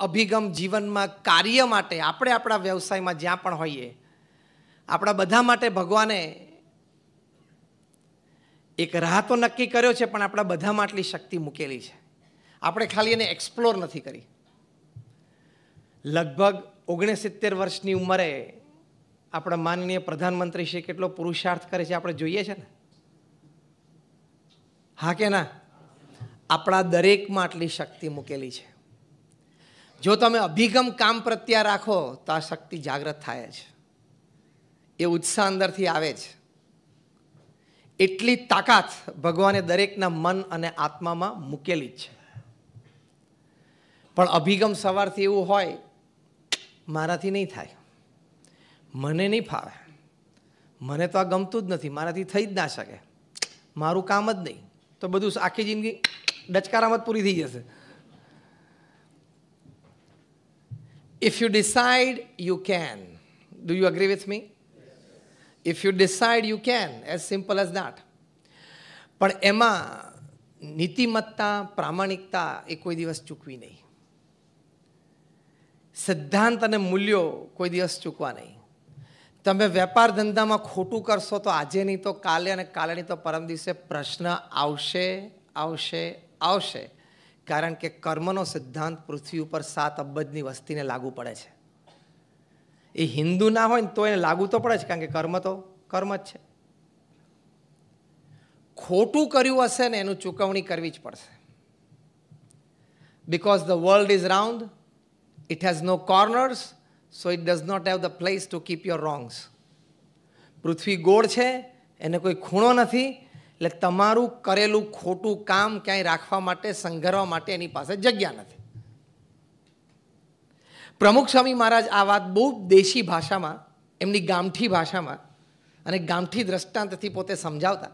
અભિગમ જીવનમાં કાર્ય માટે આપણે આપણા વ્યવસાયમાં જ્યાં પણ હોઈએ આપણા બધા માટે ભગવાને એક રાહ તો નક્કી કર્યો છે, પણ આપણા બધામાં આટલી શક્તિ મૂકેલી છે. આપણે ખાલી એને એક્સપ્લોર નથી કરી. લગભગ 69 વર્ષની ઉંમરે આપણા માનનીય પ્રધાનમંત્રી શ્રી કેટલો પુરુષાર્થ કરે છે આપણે જોઈએ છે ને? હા કે ના? આપણા દરેકમાં આટલી શક્તિ મૂકેલી છે. જો તમે અભિગમ કામ પ્રત્યે રાખો તો આ શક્તિ જાગૃત થાય છે. એ ઉત્સાહ અંદરથી આવે છે. એટલી તાકાત ભગવાને દરેકના મન અને આત્મામાં મૂકેલી જ છે. પણ અભિગમ સવારથી એવું હોય, મારાથી નહીં થાય, મને નહીં ફાવે, મને તો આ ગમતું જ નથી, મારાથી થઈ જ ના શકે, મારું કામ જ નહીં, તો બધું આખી જિંદગી ડચકારામાં જ પૂરી થઈ જશે. If you decide, you can. Do you agree with me? If you decide, you can. As simple as that. પણ એમાં નીતિમત્તા, પ્રામાણિકતા એ કોઈ દિવસ ચૂકવી નહીં. સિદ્ધાંત અને મૂલ્યો કોઈ દિવસ ચૂકવા નહીં. તમે વેપાર ધંધામાં ખોટું કરશો તો આજે નહીં તો કાલે, અને કાલે નહીં તો પરમ દિવસે પ્રશ્ન આવશે, આવશે, આવશે. કારણ કે કર્મનો સિદ્ધાંત પૃથ્વી ઉપર 7 અબજની વસ્તીને લાગુ પડે છે. એ હિન્દુ ના હોય ને તો એને લાગુ તો પડે છે, કારણ કે કર્મ તો કર્મ જ છે. ખોટું કર્યું હશે ને એનું ચૂકવણી કરવી જ પડશે. Because the world is round, it has no corners, so it does not have the place to keep your wrongs. પૃથ્વી ગોળ છે, એને કોઈ ખૂણો નથી, એટલે તમારું કરેલું ખોટું કામ ક્યાંય રાખવા માટે, સંઘરવા માટે એની પાસે જગ્યા નથી. પ્રમુખ સ્વામી મહારાજ આ વાત બહુ દેશી ભાષામાં, એમની ગામઠી ભાષામાં અને ગામઠી દ્રષ્ટાંતથી પોતે સમજાવતા,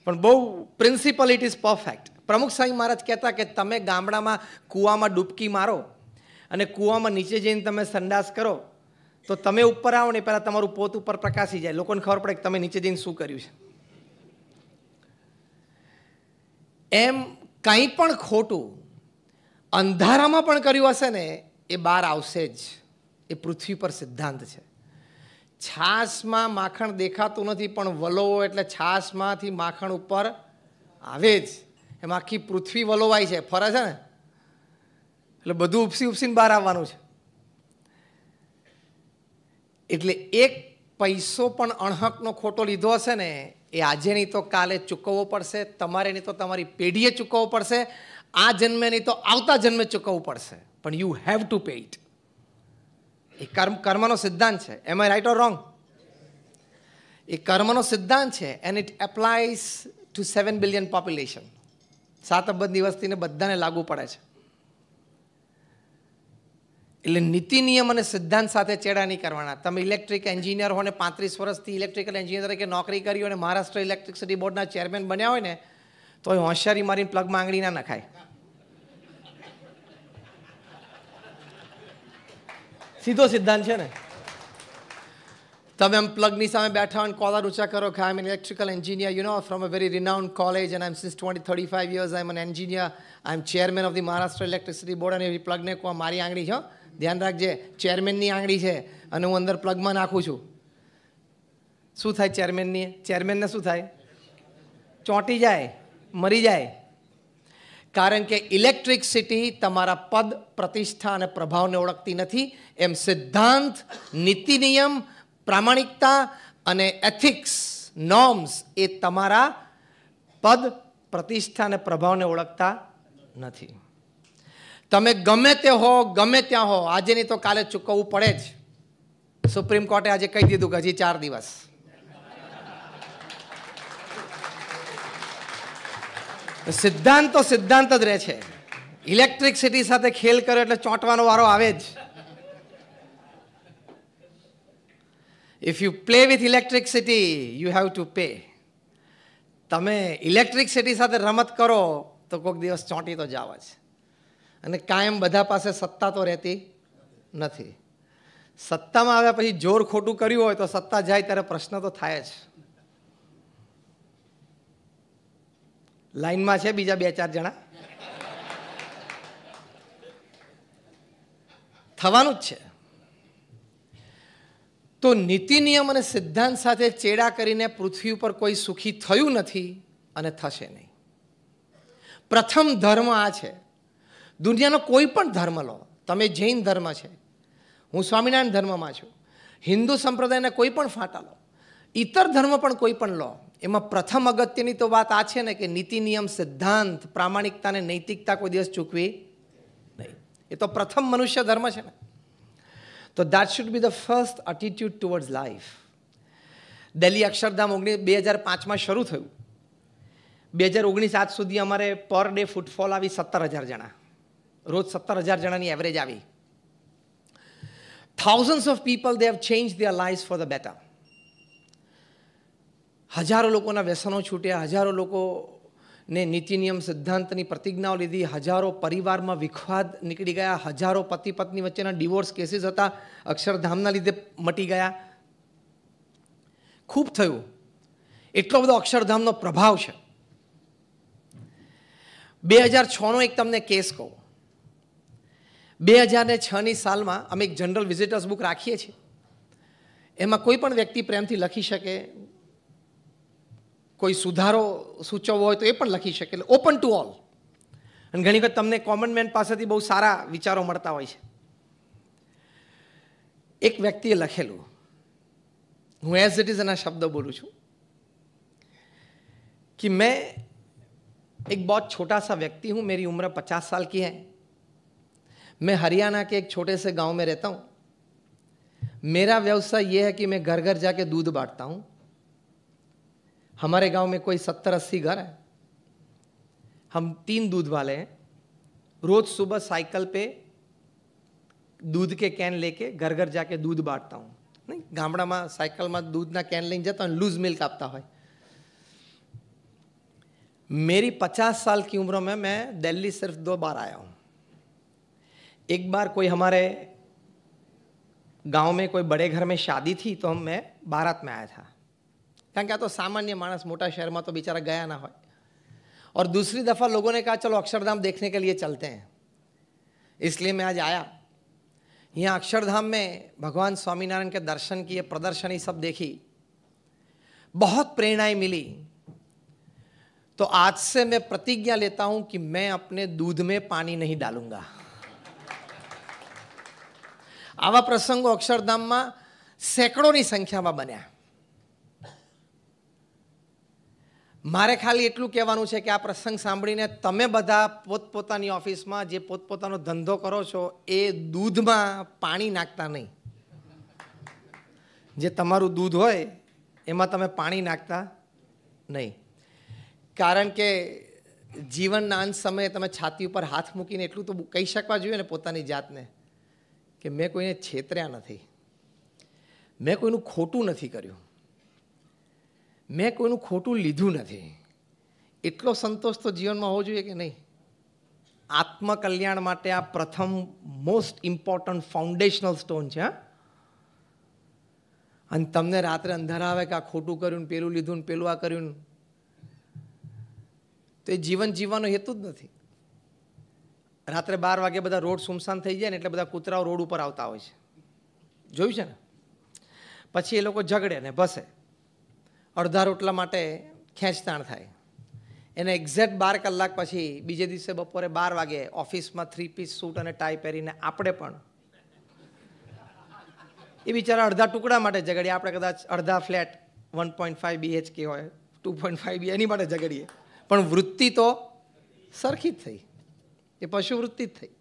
પણ બહુ પ્રિન્સિપલ ઇટ ઇઝ પરફેક્ટ. પ્રમુખ સ્વામી મહારાજ કહેતા કે તમે ગામડામાં કૂવામાં ડૂબકી મારો અને કૂવામાં નીચે જઈને તમે સંડાસ કરો તો તમે ઉપર આવો ને પહેલાં તમારું પોત ઉપર પ્રકાશી જાય, લોકોને ખબર પડે કે તમે નીચે જઈને શું કર્યું છે. એમ કંઈ પણ ખોટું અંધારામાં પણ કર્યું હશે ને એ બહાર આવશે જ. એ પૃથ્વી પર સિદ્ધાંત છે. છાશમાં માખણ દેખાતું નથી, પણ વલોવો એટલે છાશમાંથી માખણ ઉપર આવે જ. એમ આખી પૃથ્વી વલોવાય છે, ફરે છે ને, એટલે બધું ઉપસી ઉપસીને બહાર આવવાનું છે. એટલે એક પૈસો પણ અણહકનો ખોટો લીધો હશે ને એ આજે નહીં તો કાલે ચૂકવવો પડશે. તમારે નહીં તો તમારી પેઢીએ ચૂકવવો પડશે. આ જન્મે નહીં તો આવતા જન્મે ચૂકવવું પડશે. પણ you have to pay it. એ કર્મનો સિદ્ધાંત છે. એમ આઈ રાઈટ ઓર રોંગ? એ કર્મનો સિદ્ધાંત છે and it applies to 7 billion population. 7 અબજની વસ્તીને બધાને લાગુ પડે છે. એટલે નીતિ નિયમ અને સિદ્ધાંત સાથે ચેડા નહીં કરવાના. તમે ઇલેક્ટ્રિક એન્જિનિયર હો ને 35 વર્ષથી ઇલેક્ટ્રિકલ એન્જિનિયર તરીકે નોકરી કરી હોય અને મહારાષ્ટ્ર ઇલેક્ટ્રિસિટી બોર્ડના ચેરમેન બન્યા હોય ને તો એ હોશિયારી મારીને પ્લગમાં આંગળી ના નખાય. સીધો સિદ્ધાંત છે ને. તમે આમ પ્લગની સામે બેઠા હોય કોલર ઊંચા કરો કે I am electrical engineer, you know, from a very renowned college and I am since 35 years I am an engineer, I am chairman of the Maharashtra electricity board. અને એ પ્લગને કહો મારી આંગળી છે, ધ્યાન રાખજે, ચેરમેનની આંગળી છે અને હું અંદર પ્લગમાં નાખું છું. શું થાય ચેરમેનની? ચેરમેનને શું થાય? ચોંટી જાય, મરી જાય. કારણ કે ઇલેક્ટ્રિસિટી તમારા પદ, પ્રતિષ્ઠા અને પ્રભાવને ઓળખતી નથી. એમ સિદ્ધાંત, નીતિ નિયમ, પ્રામાણિકતા અને એથિક્સ, નોર્મ્સ એ તમારા પદ, પ્રતિષ્ઠા અને પ્રભાવને ઓળખતા નથી. તમે ગમે તે હો, ગમે ત્યાં હો, આજે નહીં તો કાલે ચૂકવવું પડે જ. સુપ્રીમ કોર્ટે આજે કહી દીધું કે હજી 4 દિવસ. સિદ્ધાંત તો સિદ્ધાંત જ રહે છે. ઇલેક્ટ્રિસિટી સાથે ખેલ કર્યો એટલે ચોંટવાનો વારો આવે જ. If you play with electricity you have to pay. તમે ઇલેક્ટ્રિસિટી સાથે રમત કરો તો કોઈક દિવસ ચોંટી તો જાવ જ. અને કાયમ બધા પાસે સત્તા તો રહેતી નથી. સત્તામાં આવ્યા પછી જોર ખોટું કર્યું હોય તો સત્તા જાય ત્યારે પ્રશ્ન તો થાય જ. લાઈનમાં છે બીજા 2-4 જણા? થવાનું જ છે. તો નીતિ નિયમ અને સિદ્ધાંત સાથે ચેડા કરીને પૃથ્વી ઉપર કોઈ સુખી થયું નથી અને થશે નહીં. પ્રથમ ધર્મ આ છે. દુનિયાનો કોઈ પણ ધર્મ લો, તમે જૈન ધર્મ છે, હું સ્વામિનારાયણ ધર્મમાં છું, હિન્દુ સંપ્રદાયના કોઈ પણ ફાંટા લો, ઇતર ધર્મ પણ કોઈ પણ લો, એમાં પ્રથમ અગત્યની તો વાત આ છે ને કે નીતિ નિયમ સિદ્ધાંત પ્રામાણિકતા અને નૈતિકતા કોઈ દિવસ ચૂકવી નહીં. એ તો પ્રથમ મનુષ્ય ધર્મ છે ને. તો that should be the first attitude towards life. Delhi Akshardham 2005માં શરૂ થયું. 2019 આજ સુધી અમારે પર ડે ફૂટફોલ આવી 17,000 જણા, રોજ 17,000 જણાની એવરેજ આવી. thousands of people, they have changed their lives for the better. હજારો લોકોના વ્યસનો છૂટ્યા, હજારો લોકોને નીતિ નિયમ સિદ્ધાંતની પ્રતિજ્ઞાઓ લીધી, હજારો પરિવારમાં વિખવાદ નીકળી ગયા, હજારો પતિ પત્ની વચ્ચેના ડિવોર્સ કેસીસ હતા અક્ષરધામના લીધે મટી ગયા. ખૂબ થયું. એટલો બધો અક્ષરધામનો પ્રભાવ છે. 2006નો એક તમને કેસ કહું. 2006ની સાલમાં અમે એક જનરલ વિઝિટર્સ બુક રાખીએ છીએ. એમાં કોઈ પણ વ્યક્તિ પ્રેમથી લખી શકે, કોઈ સુધારો સૂચવવો હોય તો એ પણ લખી શકે, એટલે ઓપન ટુ ઓલ. અને ઘણી વખત તમને કોમન મેન પાસેથી બહુ સારા વિચારો મળતા હોય છે. એક વ્યક્તિએ લખેલું, હું એઝ ઇટ ઇઝ એના શબ્દ બોલું છું कि मैं एक बहुत छोटा सा व्यक्ति हूँ, मेरी उम्र 50 साल की है, मैं हरियाणा के एक छोटे से गांव में रहता हूँ. मेरा व्यवसाय ये है कि मैं घर घर जाके दूध बांटता हूँ. हमारे गांव में कोई 70-80 घर है. हम 3 दूध वाले हैं. रोज सुबह साइकिल पे दूध के कैन लेके घर घर जाके दूध बांटता हूँ. नहीं, गामडाમાં સાયકલમાં દૂધના કેન લઈને જતા હોય, લૂઝ મિલ્ક આપતા હોય. मेरी 50 साल की उम्र में मैं दिल्ली सिर्फ 2 बार आया हूँ. एक बार कोई हमारे गांव में कोई बड़े घर में शादी थी तो मैं बारात में आया था, कारण कि आ तो सामान्य मानस मोटा शहर में तो बेचारा गया ना हो. और दूसरी दफ़ा लोगों ने कहा चलो अक्षरधाम देखने के लिए चलते हैं, इसलिए मैं आज आया. यहाँ अक्षरधाम में भगवान स्वामीनारायण के दर्शन किए, प्रदर्शनी सब देखी, बहुत प्रेरणाएं मिली. तो आज से मैं प्रतिज्ञा लेता हूं कि मैं अपने दूध में पानी नहीं डालूंगा. आवा प्रसंगो अक्षरधामમાં સેંકડોની સંખ્યામાં બન્યા. મારે ખાલી એટલું કહેવાનું છે કે આ પ્રસંગ સાંભળીને તમે બધા પોતપોતાની ઓફિસમાં જે પોતપોતાનો ધંધો કરો છો એ દૂધમાં પાણી નાખતા નહીં. જે તમારું દૂધ હોય એમાં તમે પાણી નાખતા નહીં. કારણ કે જીવનના અંત સમયે તમે છાતી ઉપર હાથ મૂકીને એટલું તો કહી શકવા જોઈએ ને પોતાની જાતને કે મેં કોઈને છેતર્યા નથી, મેં કોઈનું ખોટું નથી કર્યું, મેં કોઈનું ખોટું લીધું નથી. એટલો સંતોષ તો જીવનમાં હોવો જોઈએ કે નહીં? આત્મકલ્યાણ માટે આ પ્રથમ મોસ્ટ ઇમ્પોર્ટન્ટ ફાઉન્ડેશનલ સ્ટોન છે. અને તમને રાત્રે અંધારા આવે કે આ ખોટું કર્યું, પેલું લીધું ને પેલું આ કર્યું, તો એ જીવન જીવવાનો હેતુ જ નથી. રાત્રે 12 વાગે બધા રોડ સુમસાન થઈ જાય ને એટલે બધા કૂતરાઓ રોડ ઉપર આવતા હોય છે, જોયું છે ને? પછી એ લોકો ઝઘડે ને ભસે, અડધા રોટલા માટે ખેંચતાણ થાય. એને એક્ઝેક્ટ 12 કલાક પછી બીજે દિવસે બપોરે 12 વાગે ઓફિસમાં 3-piece સૂટ અને ટાઈ પહેરીને આપણે પણ એ બિચારા અડધા ટુકડા માટે ઝઘડીએ. આપણે કદાચ અડધા ફ્લેટ 1.5 BHK હોય, 2.5 એની માટે ઝઘડીએ, પણ વૃત્તિ તો સરખી જ થઈ, એ પશુ વૃત્તિ જ થઈ.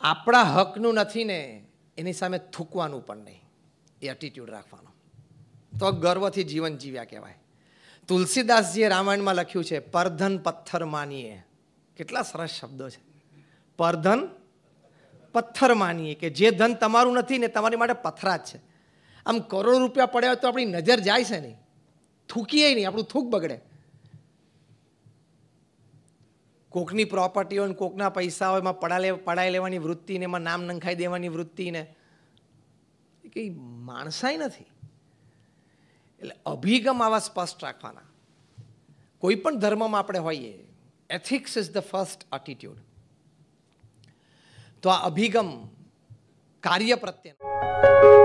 આપણા હકનું નથી ને એની સામે થૂકવાનું પણ નહીં, એ એટીટ્યુડ રાખવાનો, તો ગર્વથી જીવન જીવ્યા કહેવાય. તુલસીદાસજીએ રામાયણમાં લખ્યું છે, પરધન પથ્થર માનીએ. કેટલા સરસ શબ્દો છે. પરધન પથ્થર માનીએ, કે જે ધન તમારું નથી ને તમારી માટે પથરા જ છે. આમ કરોડો રૂપિયા પડ્યા હોય તો આપણી નજર જાય છે નહીં, થૂકીએ નહીં, આપણું થૂક બગડે. કોકની પ્રોપર્ટી હોય ને કોકના પૈસા હોય, એમાં પડાઈ લેવાની વૃત્તિ ને એમાં નામ નંખાઈ દેવાની વૃત્તિ ને એ કંઈ માણસાઈ નથી. એટલે અભિગમ આવા સ્પષ્ટ રાખવાના. કોઈ પણ ધર્મમાં આપણે હોઈએ, ethics is the first attitude. તો આ અભિગમ કાર્ય પ્રત્યેનો